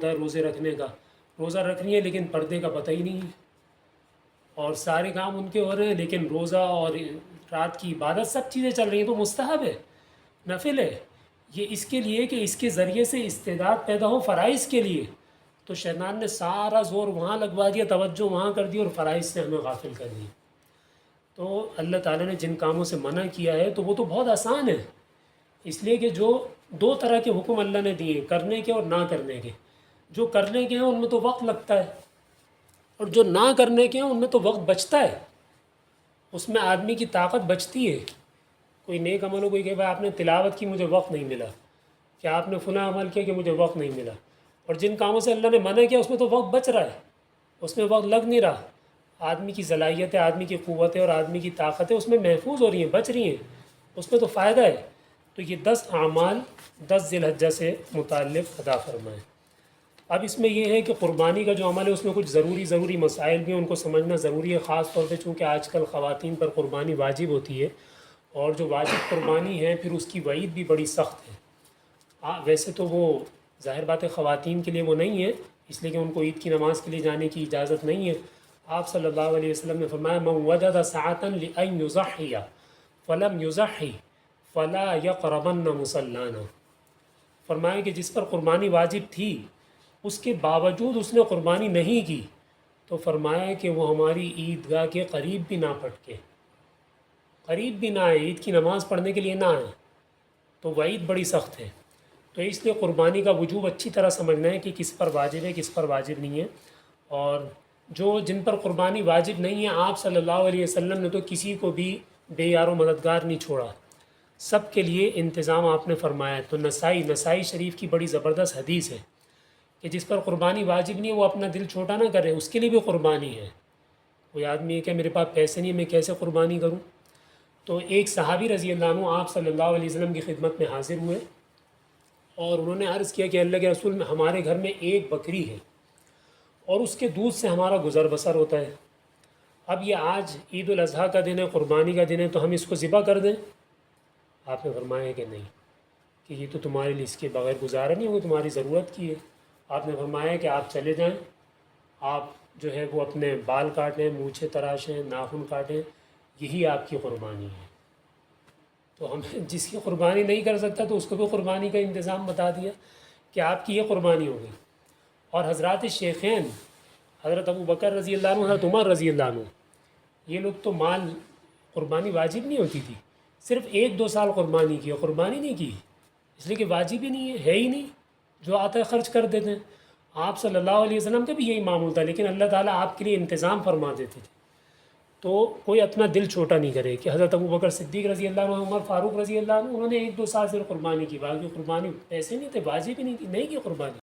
ہوتا ہے روزے رکھنے کا، روزہ رکھ رہی ہیں لیکن پردے کا پتہ ہی نہیں ہے، اور سارے کام ان کے ہو رہے ہیں لیکن روزہ اور رات کی عبادت سب چیزیں چل رہی ہیں، تو مستحب ہے، نفل ہے، یہ اس کے لیے کہ اس کے ذریعے سے استعداد پیدا ہو فرائض کے لیے، تو شیطان نے سارا زور وہاں لگوا دیا، توجہ وہاں کر دی اور فرائض سے ہمیں غافل کر دی۔ تو اللہ تعالیٰ نے جن کاموں سے منع کیا ہے تو وہ تو بہت آسان ہے، اس لیے کہ جو دو طرح کے حکم اللہ نے دیے، کرنے کے اور نہ کرنے کے۔ جو کرنے کے ہیں ان میں تو وقت لگتا ہے، اور جو نہ کرنے کے ہیں ان میں تو وقت بچتا ہے، اس میں آدمی کی طاقت بچتی ہے۔ کوئی نیک عمل ہو، کوئی کہ بھائی آپ نے تلاوت کی مجھے وقت نہیں ملا، کہ آپ نے فلاں عمل کیا کہ مجھے وقت نہیں ملا، اور جن کاموں سے اللہ نے منع کیا اس میں تو وقت بچ رہا ہے، اس میں وقت لگ نہیں رہا، آدمی کی صلاحیت ہے، آدمی کی قوت ہے اور آدمی کی طاقت ہے، اس میں محفوظ ہو رہی ہیں، بچ رہی ہیں، اس میں تو فائدہ ہے۔ تو یہ 10 اعمال 10 ذی الحجہ سے متعلق ادا فرمائیں۔ اب اس میں یہ ہے کہ قربانی کا جو عمل ہے اس میں کچھ ضروری مسائل بھی ہیں، ان کو سمجھنا ضروری ہے، خاص طور پہ چونکہ آج کل خواتین پر قربانی واجب ہوتی ہے، اور جو واجب قربانی ہے پھر اس کی وعید بھی بڑی سخت ہے۔ ویسے تو وہ ظاہر بات ہے خواتین کے لیے وہ نہیں ہے، اس لیے کہ ان کو عید کی نماز کے لیے جانے کی اجازت نہیں ہے۔ آپ صلی اللہ علیہ وسلم نے فرمایا من وجد ساعة لأن يضحي فلم يضحي فلا يقربن مصلانا، فرمایا کہ جس پر قربانی واجب تھی اس کے باوجود اس نے قربانی نہیں کی، تو فرمایا کہ وہ ہماری عیدگاہ کے قریب بھی نہ پھٹکے، قریب بھی نہ آئے، عید کی نماز پڑھنے کے لیے نہ آئے، تو وعید بڑی سخت ہے۔ تو اس لیے قربانی کا وجوب اچھی طرح سمجھنا ہے کہ کس پر واجب ہے، کس پر واجب نہیں ہے، اور جن پر قربانی واجب نہیں ہے آپ صلی اللہ علیہ وسلم نے تو کسی کو بھی بے یار و مددگار نہیں چھوڑا، سب کے لیے انتظام آپ نے فرمایا ہے۔ تو نسائی شریف کی بڑی زبردست حدیث ہے کہ جس پر قربانی واجب نہیں ہے وہ اپنا دل چھوٹا نہ کرے، اس کے لیے بھی قربانی ہے۔ کوئی آدمی ہے کہ میرے پاس پیسے نہیں، میں کیسے قربانی کروں؟ تو ایک صحابی رضی اللہ عنہ آپ صلی اللہ علیہ وسلم کی خدمت میں حاضر ہوئے، اور انہوں نے عرض کیا کہ اللہ کے رسول میں ہمارے گھر میں ایک بکری ہے اور اس کے دودھ سے ہمارا گزر بسر ہوتا ہے، اب یہ آج عید الاضحیٰ کا دن ہے، قربانی کا دن ہے، تو ہم اس کو ذبح کر دیں؟ آپ نے فرمایا کہ نہیں، کہ یہ تو تمہارے لیے اس کے بغیر گزارا نہیں ہوگا، تمہاری ضرورت کی ہے۔ آپ نے فرمایا کہ آپ چلے جائیں، آپ جو ہے وہ اپنے بال کاٹیں، مونچھیں تراشیں، ناخن کاٹیں، یہی آپ کی قربانی ہے۔ تو ہم جس کی قربانی نہیں کر سکتا تو اس کو بھی قربانی کا انتظام بتا دیا کہ آپ کی یہ قربانی ہو گئی۔ اور حضرات شیخین، حضرت ابو بکر رضی اللہ عنہ، حضرت عمر رضی اللہ عنہ، یہ لوگ تو مال قربانی واجب نہیں ہوتی تھی، صرف 1-2 سال قربانی کی، قربانی نہیں کی، اس لیے کہ واجب ہی نہیں ہے ہی نہیں، جو آتا ہے خرچ کر دیتے ہیں۔ آپ صلی اللہ علیہ وسلم کا بھی یہی معمول تھا، لیکن اللہ تعالیٰ آپ کے لیے انتظام فرما دیتے تھے۔ تو کوئی اپنا دل چھوٹا نہیں کرے کہ حضرت ابو بکر صدیق رضی اللہ عنہ، عمر فاروق رضی اللہ عنہ، انہوں نے 1-2 سال صرف قربانی کی، باقی قربانی پیسے نہیں تھے، واجب ہی نہیں تھی، نہیں کی قربانی۔